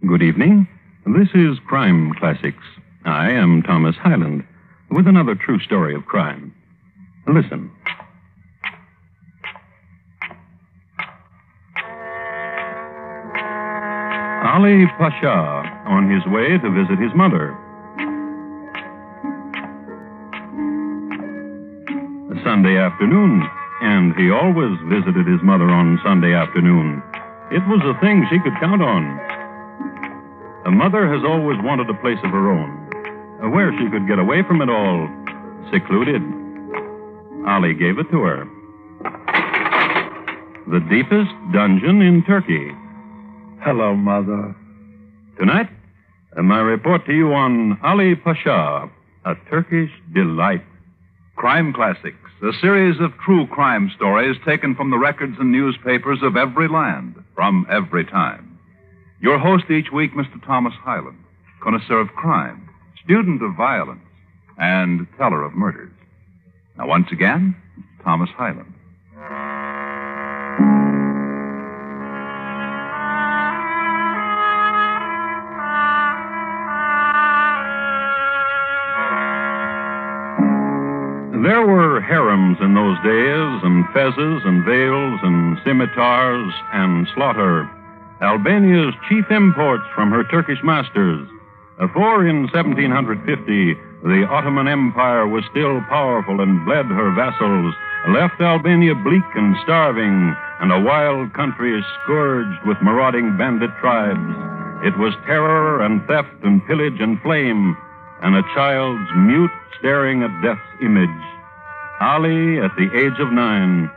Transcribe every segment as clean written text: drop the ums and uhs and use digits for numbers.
Good evening. This is Crime Classics. I am Thomas Hyland with another true story of crime. Listen. Ali Pasha on his way to visit his mother. Sunday afternoon, and he always visited his mother on Sunday afternoon. It was a thing she could count on. A mother has always wanted a place of her own, where she could get away from it all, secluded. Ali gave it to her. The deepest dungeon in Turkey. Hello, Mother. Tonight, my report to you on Ali Pasha, a Turkish delight. Crime Classics, a series of true crime stories taken from the records and newspapers of every land, from every time. Your host each week, Mr. Thomas Hyland, connoisseur of crime, student of violence, and teller of murders. Now, once again, Thomas Hyland. There were harems in those days, and fezzes and veils and scimitars and slaughter, Albania's chief imports from her Turkish masters. For in 1750, the Ottoman Empire was still powerful and bled her vassals, left Albania bleak and starving, and a wild country scourged with marauding bandit tribes. It was terror and theft and pillage and flame, and a child's mute staring at death's image. Ali, at the age of 9,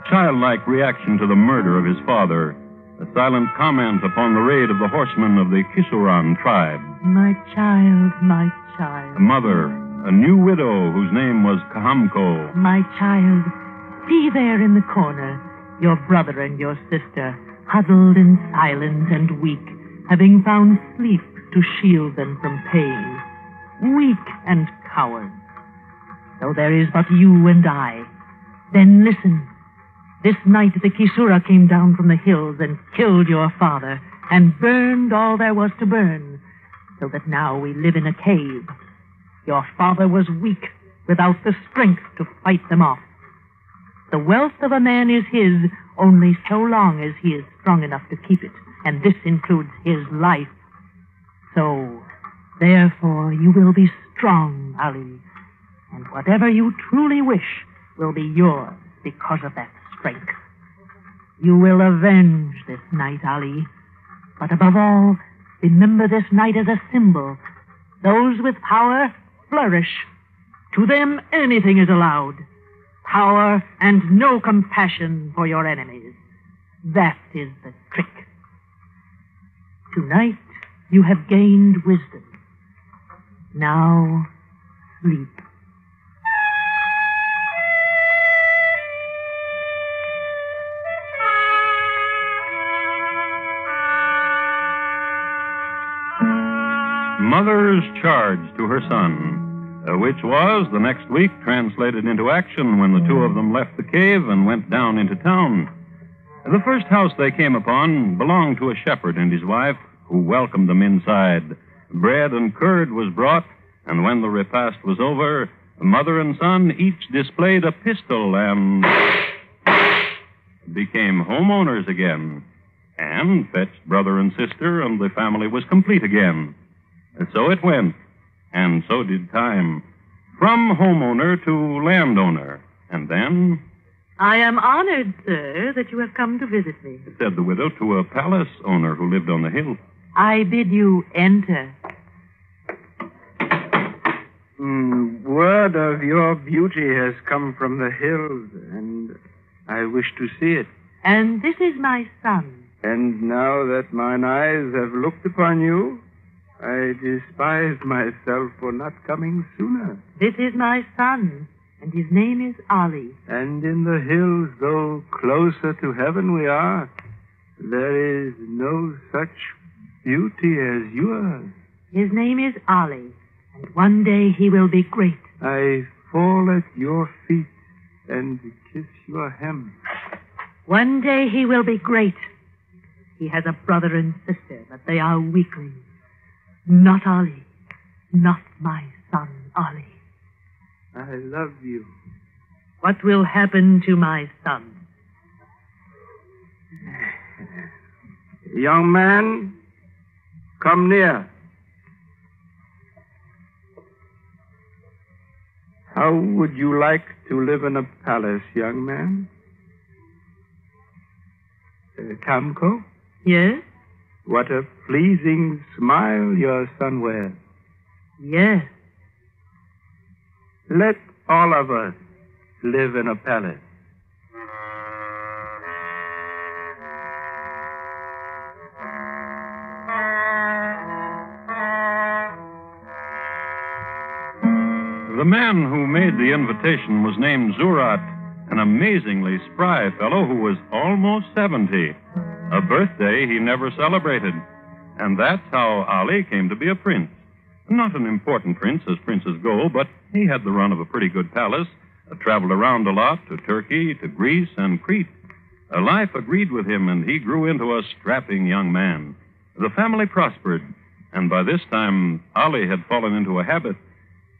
childlike reaction to the murder of his father, a silent comment upon the raid of the horsemen of the Kisuran tribe. My child, my child. A mother, a new widow whose name was Kahamko. My child, see there in the corner, your brother and your sister, huddled and silent and weak, having found sleep to shield them from pain. Weak and coward. So there is but you and I. Then listen. This night the Kisura came down from the hills and killed your father and burned all there was to burn, so that now we live in a cave. Your father was weak, without the strength to fight them off. The wealth of a man is his only so long as he is strong enough to keep it, and this includes his life. So, therefore, you will be strong, Ali, and whatever you truly wish will be yours because of that strength. You will avenge this night, Ali. But above all, remember this night as a symbol. Those with power flourish. To them, anything is allowed. Power and no compassion for your enemies. That is the trick. Tonight, you have gained wisdom. Now, sleep. Mother's charge to her son, which was, the next week, translated into action when the two of them left the cave and went down into town. The first house they came upon belonged to a shepherd and his wife, who welcomed them inside. Bread and curd was brought, and when the repast was over, mother and son each displayed a pistol and became homeowners again, and fetched brother and sister, and the family was complete again. And so it went, and so did time, from homeowner to landowner, and then... I am honored, sir, that you have come to visit me, said the widow to a palace owner who lived on the hill. I bid you enter. Word of your beauty has come from the hills, and I wish to see it. And this is my son. And now that mine eyes have looked upon you, I despise myself for not coming sooner. This is my son, and his name is Ali. And in the hills, though closer to heaven we are, there is no such beauty as yours. His name is Ali, and one day he will be great. I fall at your feet and kiss your hem. One day he will be great. He has a brother and sister, but they are weaklings. Not Ali. Not my son, Ali. I love you. What will happen to my son? Young man, come near. How would you like to live in a palace, young man? Kamko? Yes? What a pleasing smile your son wears. Yes. Let all of us live in a palace. The man who made the invitation was named Zurat, an amazingly spry fellow who was almost 70. A birthday he never celebrated. And that's how Ali came to be a prince. Not an important prince as princes go, but he had the run of a pretty good palace, traveled around a lot to Turkey, to Greece, and Crete. Life agreed with him, and he grew into a strapping young man. The family prospered, and by this time, Ali had fallen into a habit.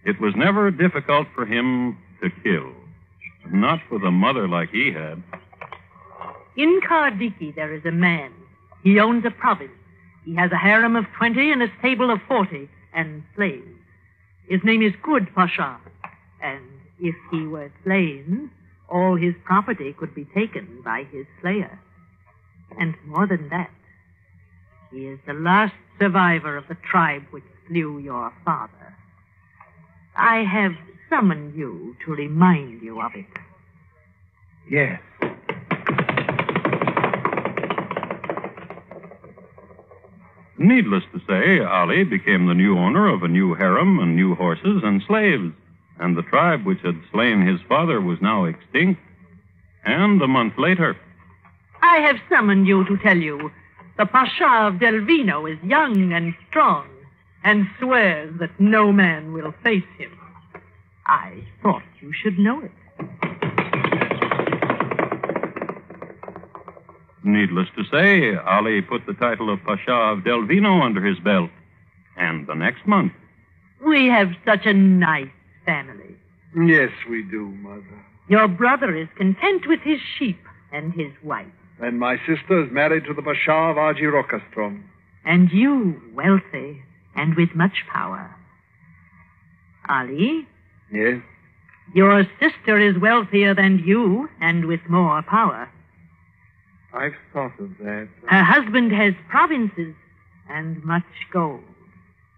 It was never difficult for him to kill. Not with a mother like he had. In Kardiki, there is a man. He owns a province. He has a harem of 20 and a stable of 40, and slaves. His name is Good Pasha. And if he were slain, all his property could be taken by his slayer. And more than that, he is the last survivor of the tribe which slew your father. I have summoned you to remind you of it. Yes. Needless to say, Ali became the new owner of a new harem and new horses and slaves, and the tribe which had slain his father was now extinct. And a month later... I have summoned you to tell you the Pasha of Delvino is young and strong and swears that no man will face him. I thought you should know it. Needless to say, Ali put the title of Pasha of Delvino under his belt. And the next month... We have such a nice family. Yes, we do, Mother. Your brother is content with his sheep and his wife. And my sister is married to the Pasha of Ajirokastrom. And you, wealthy and with much power. Ali? Yes? Your sister is wealthier than you and with more power. I've thought of that. Her husband has provinces and much gold.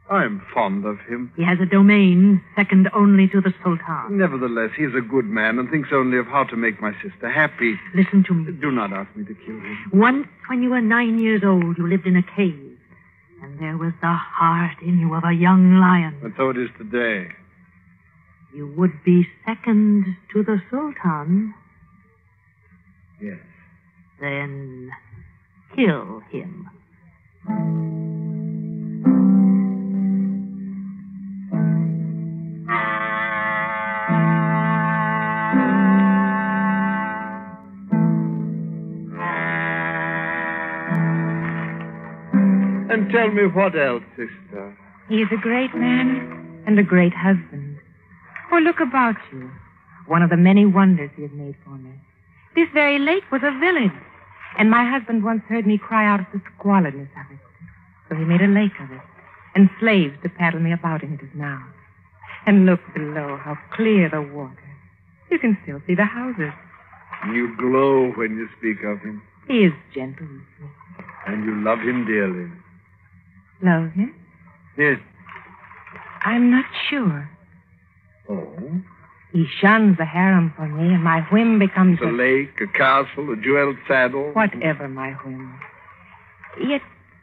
I'm fond of him. He has a domain second only to the Sultan. Nevertheless, he's a good man and thinks only of how to make my sister happy. Listen to me. Do not ask me to kill him. Once, when you were 9 years old, you lived in a cave, and there was the heart in you of a young lion. And so it is today. You would be second to the Sultan. Yes. Then kill him. And tell me what else, sister. He is a great man and a great husband. Oh, look about you. One of the many wonders he has made for me. This very lake was a village, and my husband once heard me cry out at the squalidness of it. So he made a lake of it, and slaves to paddle me about in it as now. And look below, how clear the water. You can still see the houses. You glow when you speak of him. He is gentle with me. And you love him dearly. Love him? Yes. I'm not sure. Oh? He shuns the harem for me, and my whim becomes A lake, a castle, a jeweled saddle. whatever my whim. Yet,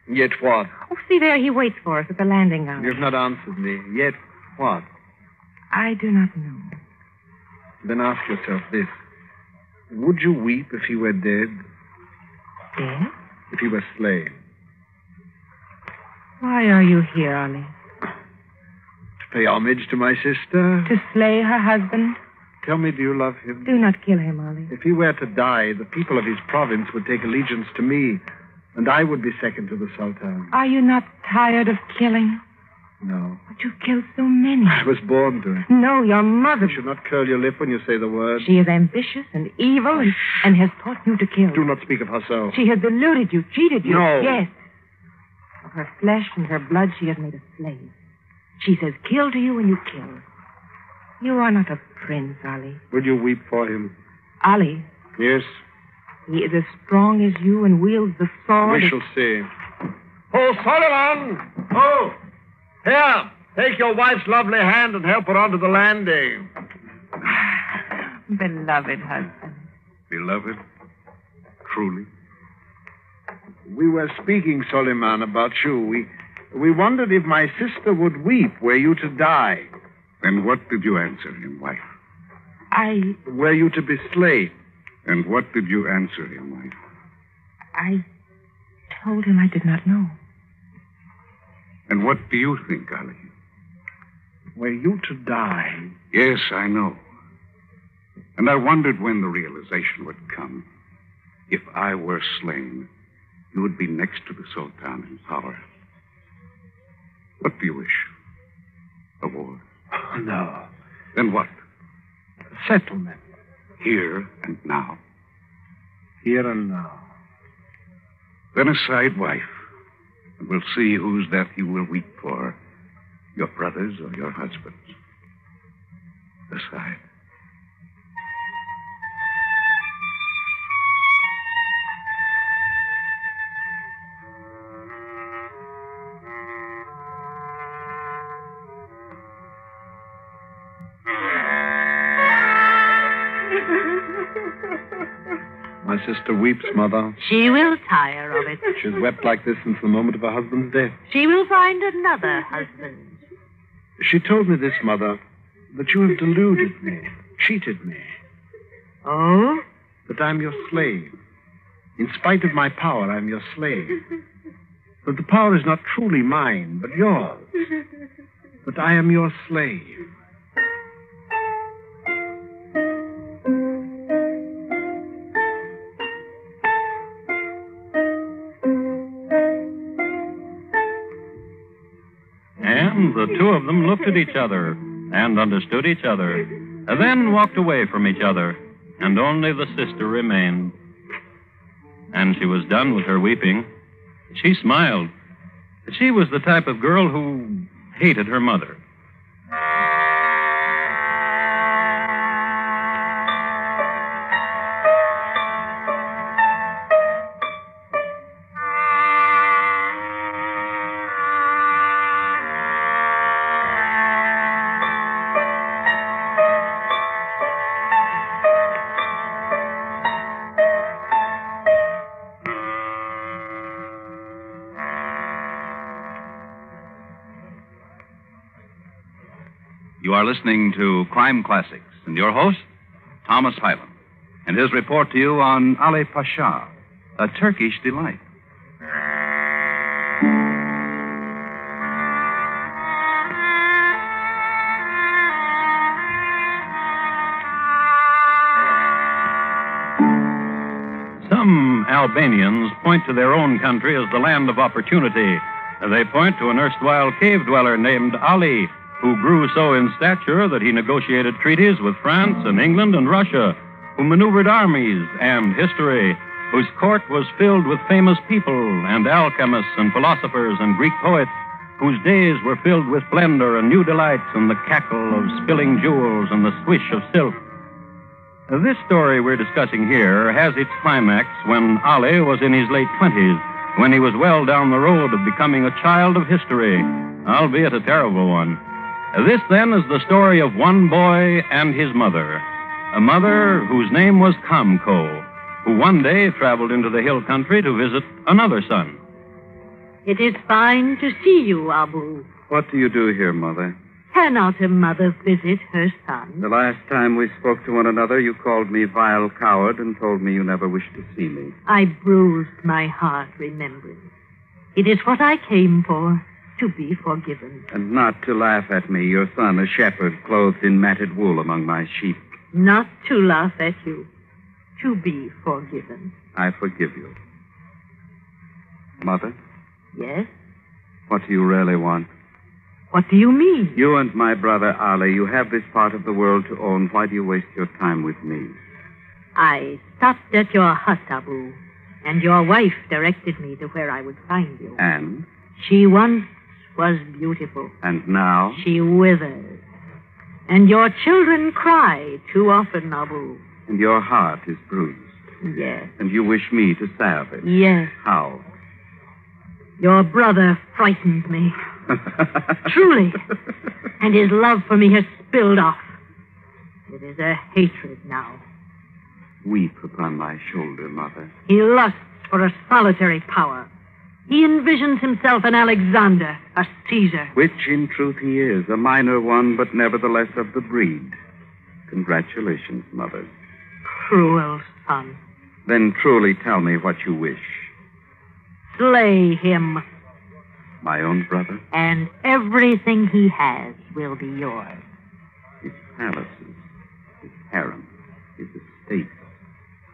Yet what? oh, see there, he waits for us at the landing house. You've not answered me. Yet what? I do not know. Then ask yourself this. Would you weep if he were dead? Dead? If he were slain? Why are you here, Ollie? To pay homage to my sister? To slay her husband? Tell me, do you love him? Do not kill him, Ollie. If he were to die, the people of his province would take allegiance to me. And I would be second to the Sultan. Are you not tired of killing? No. But you've killed so many. I was born to it. No, your mother. You should not curl your lip when you say the word. She is ambitious and evil and has taught you to kill. Do not speak of her so. She has deluded you, cheated you. No. Yes. Of her flesh and her blood, she has made a slave. She says, kill to you, and you kill. You are not a prince, Ali. Will you weep for him? Ali. Yes. He is as strong as you and wields the sword. We shall see. Oh, Solomon! Oh! Here, take your wife's lovely hand and help her onto the landing. Beloved husband. Beloved? Truly? We were speaking, Soliman, about you. We wondered if my sister would weep were you to die. And what did you answer him, wife? Were you to be slain? And what did you answer him, wife? I told him I did not know. And what do you think, Ali? Were you to die? Yes, I know. And I wondered when the realization would come. If I were slain, you would be next to the Sultan in power. What do you wish? A war? No. Then what? A settlement. Here and now? Here and now. Then aside, wife. And we'll see whose death you will weep for. Your brother's or your husband's. Aside. My sister weeps, Mother. She will tire of it. She's wept like this since the moment of her husband's death. She will find another husband. She told me this, Mother, that you have deluded me, cheated me, Oh? that I'm your slave. In spite of my power, I'm your slave. That the power is not truly mine, but yours. That I am your slave. And the two of them looked at each other and understood each other, and then walked away from each other, and only the sister remained. And she was done with her weeping. She smiled. She was the type of girl who hated her mother. You are listening to Crime Classics, and your host, Thomas Hyland, and his report to you on Ali Pasha, a Turkish delight. Some Albanians point to their own country as the land of opportunity. They point to an erstwhile cave dweller named Ali, who grew so in stature that he negotiated treaties with France and England and Russia, who maneuvered armies and history, whose court was filled with famous people and alchemists and philosophers and Greek poets, whose days were filled with splendor and new delights and the cackle of spilling jewels and the swish of silk. This story we're discussing here has its climax when Ali was in his late 20s, when he was well down the road of becoming a child of history, albeit a terrible one. This, then, is the story of one boy and his mother, a mother whose name was Kamko, who one day traveled into the hill country to visit another son. It is fine to see you, Abu. What do you do here, Mother? Cannot a mother visit her son? The last time we spoke to one another, you called me vile coward and told me you never wished to see me. I bruised my heart remembering. It is what I came for. To be forgiven. And not to laugh at me, your son, a shepherd, clothed in matted wool among my sheep. Not to laugh at you. To be forgiven. I forgive you. Mother, Yes? what do you really want? What do you mean? You and my brother Ali, you have this part of the world to own. Why do you waste your time with me? I stopped at your hut, Abu, and your wife directed me to where I would find you. And? She once was beautiful. And now? She withers. And your children cry too often, Abu. And your heart is bruised. Yes. And you wish me to salve it. Yes. How? Your brother frightens me. Truly. And his love for me has spilled off. It is a hatred now. Weep upon my shoulder, Mother. He lusts for a solitary power. He envisions himself an Alexander, a Caesar. Which, in truth, he is. A minor one, but nevertheless of the breed. Congratulations, Mother. Cruel son. Then truly tell me what you wish. Slay him, My own brother? and everything he has will be yours. His palaces, his harem, his estate,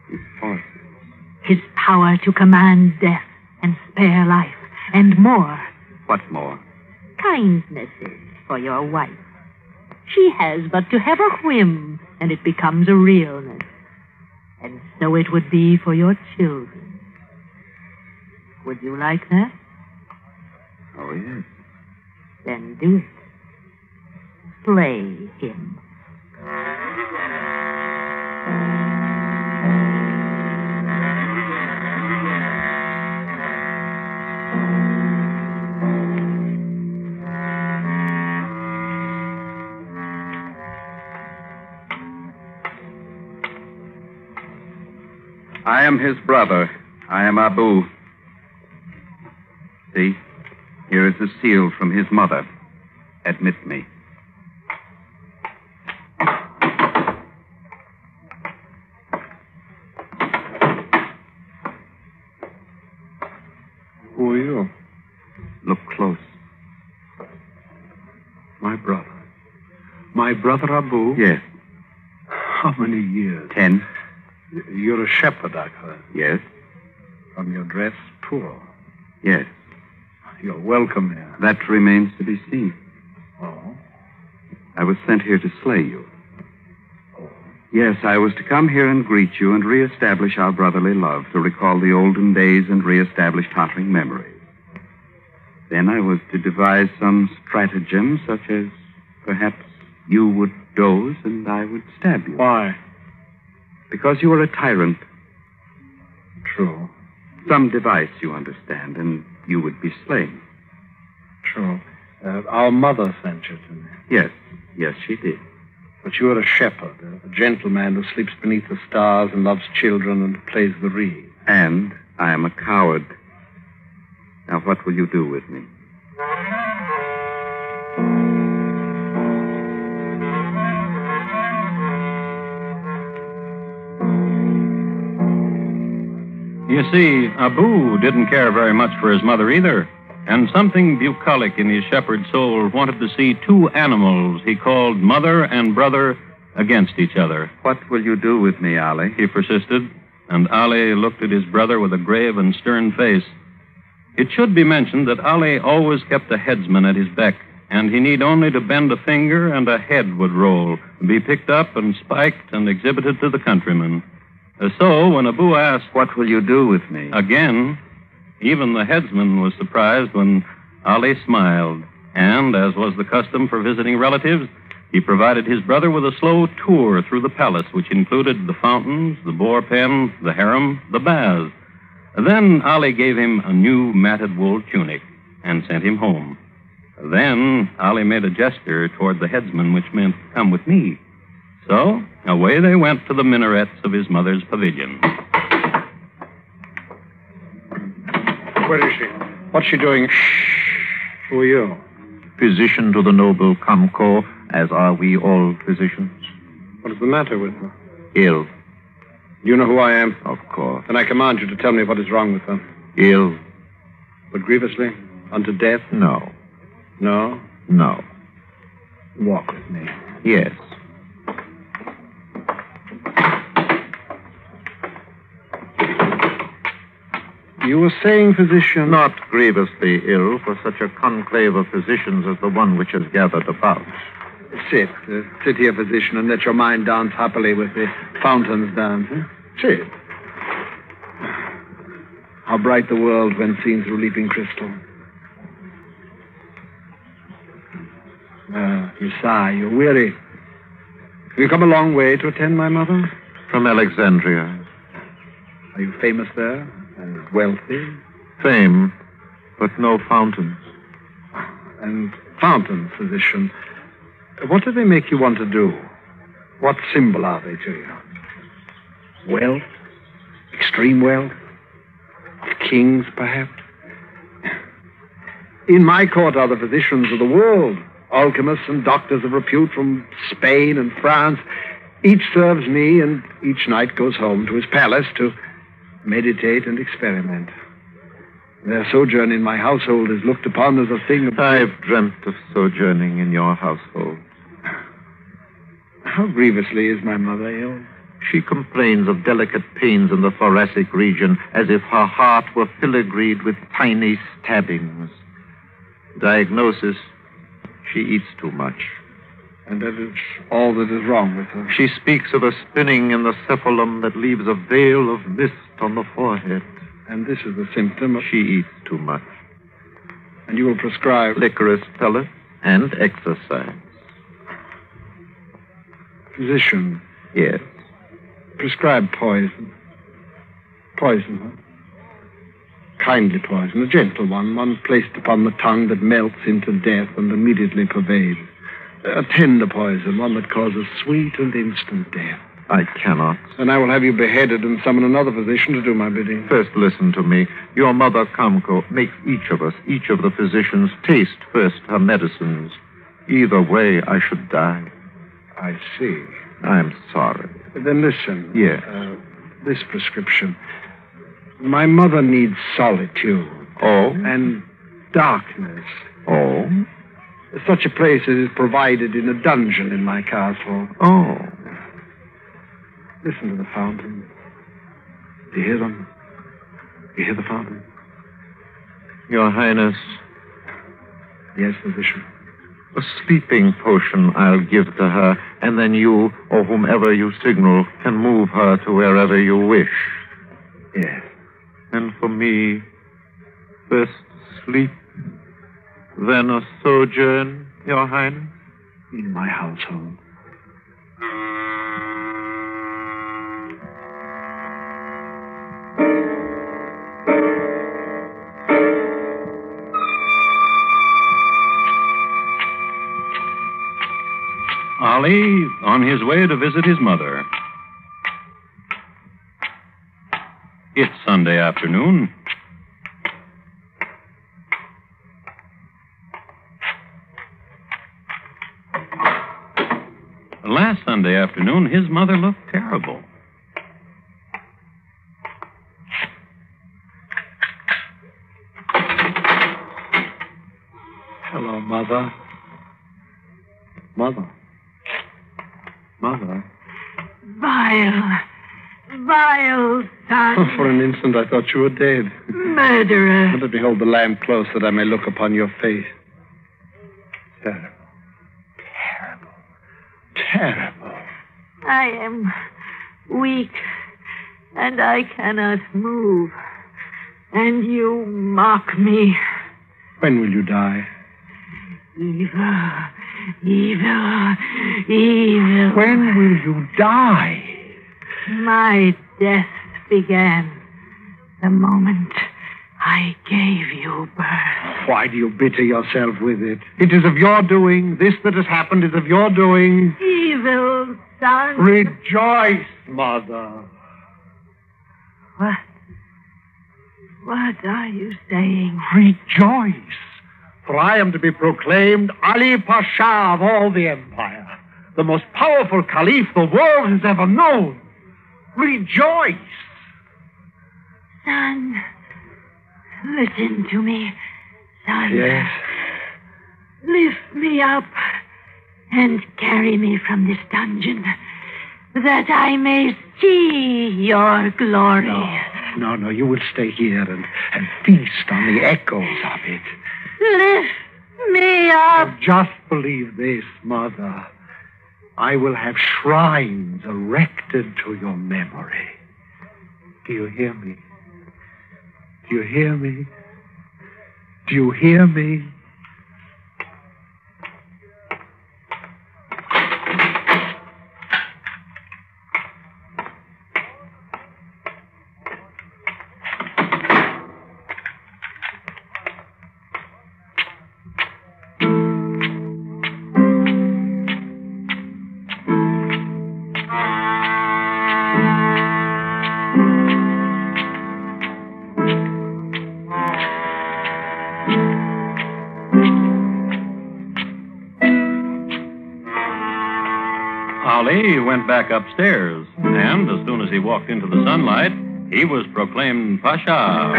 his horses. His power to command death and spare life, and more. What more? Kindnesses for your wife. She has but to have a whim, and it becomes a realness. And so it would be for your children. Would you like that? Oh, yes. Then do it. Slay him. I am his brother. I am Abu. See? Here is a seal from his mother. Admit me. Who are you? Look close. My brother. My brother Abu? Yes. How many years? 10. You're a shepherd, I've heard. Yes. From your dress, poor. Yes. You're welcome here. That remains to be seen. Oh? I was sent here to slay you. Yes, I was to come here and greet you and reestablish our brotherly love, to recall the olden days and reestablish tottering memories. Then I was to devise some stratagem, such as perhaps you would doze and I would stab you. Why? Because you are a tyrant. True. Some device, you understand, and you would be slain. True. Our mother sent you to me. Yes, yes, she did. But you are a shepherd, a gentleman who sleeps beneath the stars and loves children and plays the reed. And I am a coward. Now, what will you do with me? You see, Abu didn't care very much for his mother either, and something bucolic in his shepherd soul wanted to see two animals he called mother and brother against each other. What will you do with me, Ali? He persisted, and Ali looked at his brother with a grave and stern face. It should be mentioned that Ali always kept a headsman at his beck, and he need only to bend a finger and a head would roll, be picked up and spiked and exhibited to the countrymen. So, when Abu asked, What will you do with me? again, even the headsman was surprised when Ali smiled, and, as was the custom for visiting relatives, he provided his brother with a slow tour through the palace, which included the fountains, the boar pen, the harem, the baths. Then Ali gave him a new matted wool tunic and sent him home. Then Ali made a gesture toward the headsman, which meant, come with me. So, away they went to the minarets of his mother's pavilion. Where is she? What's she doing? Who are you? Physician to the noble Kamko, as are we all physicians. What is the matter with her? Ill, You know who I am? of course. Then I command you to tell me what is wrong with her. Ill? But grievously? Unto death? No. No? No. Walk with me. Yes. You were saying, physician... Not grievously ill for such a conclave of physicians as the one which has gathered about. Sit. Sit here, physician, and let your mind dance happily with the fountains dance. Huh? Sit. How bright the world when seen through leaping crystal. You sigh. You're weary. Have you come a long way to attend my mother? From Alexandria. Are you famous there? And wealthy? Fame, but no fountains. And fountains, physician. What do they make you want to do? What symbol are they to you? Wealth? Extreme wealth? Of kings, perhaps? In my court are the physicians of the world, alchemists and doctors of repute from Spain and France. Each serves me, and each night goes home to his palace to meditate and experiment. Their sojourn in my household is looked upon as a thing of... I've dreamt of sojourning in your household. How grievously is my mother ill? She complains of delicate pains in the thoracic region, as if her heart were filigreed with tiny stabbings. Diagnosis, she eats too much. And that is all that is wrong with her. She speaks of a spinning in the cephalum that leaves a veil of mist on the forehead. And this is the symptom of... She eats too much. And you will prescribe... Licorice pellets and exercise. Physician. Yes. Prescribe poison. Poison, huh? Kindly poison, a gentle one placed upon the tongue that melts into death and immediately pervades. A tender poison, one that causes sweet and instant death. I cannot. Then I will have you beheaded and summon another physician to do my bidding. First, listen to me. Your mother, Kamko, makes each of the physicians, taste first her medicines. Either way, I should die. I see. I'm sorry. Then listen. Yes. This prescription. My mother needs solitude. Oh? And darkness. Oh? Such a place as is provided in a dungeon in my castle. Oh. Listen to the fountain. Do you hear them? Do you hear the fountain? Your Highness. Yes, physician. A sleeping potion I'll give to her, and then you, or whomever you signal, can move her to wherever you wish. Yes. And for me, first sleep, then a sojourn, Your Highness? In my household. Ali on his way to visit his mother. It's Sunday afternoon. Last Sunday afternoon, his mother looked terrible. Hello, Mother. Mother. Mother. Vile son. For an instant, I thought you were dead. Murderer. Let me hold the lamp close that I may look upon your face. Terrible. Terrible. Terrible. I am weak, and I cannot move. And you mock me. When will you die? Evil, evil, evil. When will you die? My death began the moment I gave you birth. Why do you bitter yourself with it? It is of your doing. This that has happened is of your doing. Evil son. Rejoice, Mother. What are you saying? Rejoice. For I am to be proclaimed Ali Pasha of all the empire, the most powerful caliph the world has ever known. Rejoice. Son, listen to me, son. Yes. Lift me up and carry me from this dungeon, that I may see your glory. No, you will stay here and feast on the echoes of it. Lift me up. Just believe this, Mother. I will have shrines erected to your memory. Do you hear me? Do you hear me? Do you hear me? Ali went back upstairs, and as soon as he walked into the sunlight, he was proclaimed Pasha.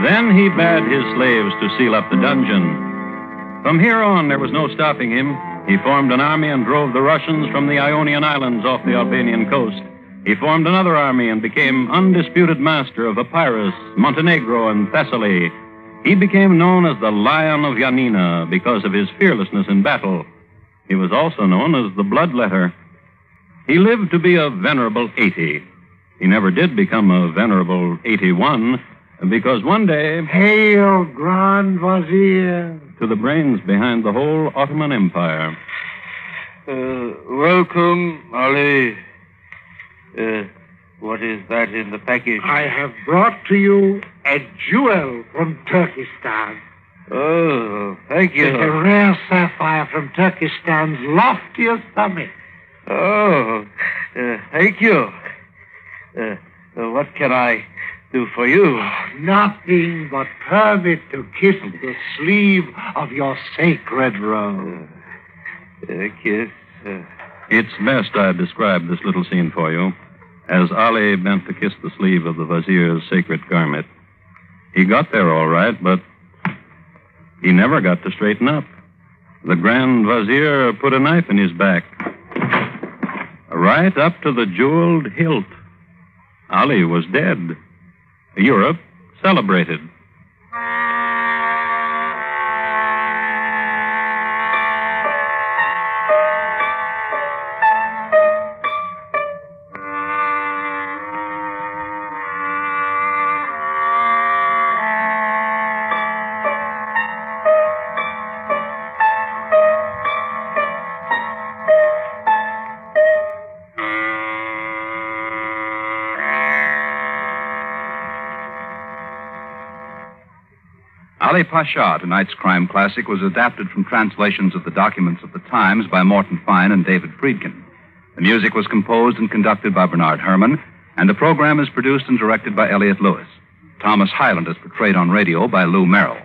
Then he bade his slaves to seal up the dungeon. From here on, there was no stopping him. He formed an army and drove the Russians from the Ionian Islands off the Albanian coast. He formed another army and became undisputed master of Epirus, Montenegro, and Thessaly. He became known as the Lion of Yanina because of his fearlessness in battle. He was also known as the Bloodletter. He lived to be a venerable 80. He never did become a venerable 81, because one day... Hail, Grand Vizier! To the brains behind the whole Ottoman Empire. Welcome, Ali. What is that in the package? I have brought to you a jewel from Turkestan. Oh, thank you. It's a rare sapphire from Turkestan's loftiest summit. Oh, thank you. What can I do for you? Nothing but permit to kiss the sleeve of your sacred robe. Kiss. It's best I describe this little scene for you, as Ali bent to kiss the sleeve of the Vizier's sacred garment. He got there all right, but he never got to straighten up. The Grand Vizier put a knife in his back, right up to the jeweled hilt. Ali was dead. Europe celebrated. Ali Pasha, tonight's crime classic, was adapted from translations of the documents of the times by Morton and David Friedkin. The music was composed and conducted by Bernard Herrmann, and the program is produced and directed by Elliott Lewis. Thomas Hyland is portrayed on radio by Lou Merrill.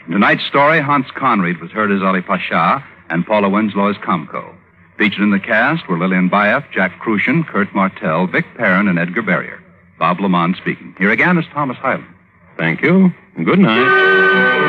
In tonight's story, Hans Conried was heard as Ali Pasha, and Paula Winslow as Comco. Featured in the cast were Lillian Baeff, Jack Crucian, Kurt Martell, Vic Perrin, and Edgar Barrier. Bob Lamont speaking. Here again is Thomas Hyland. Thank you. Good night.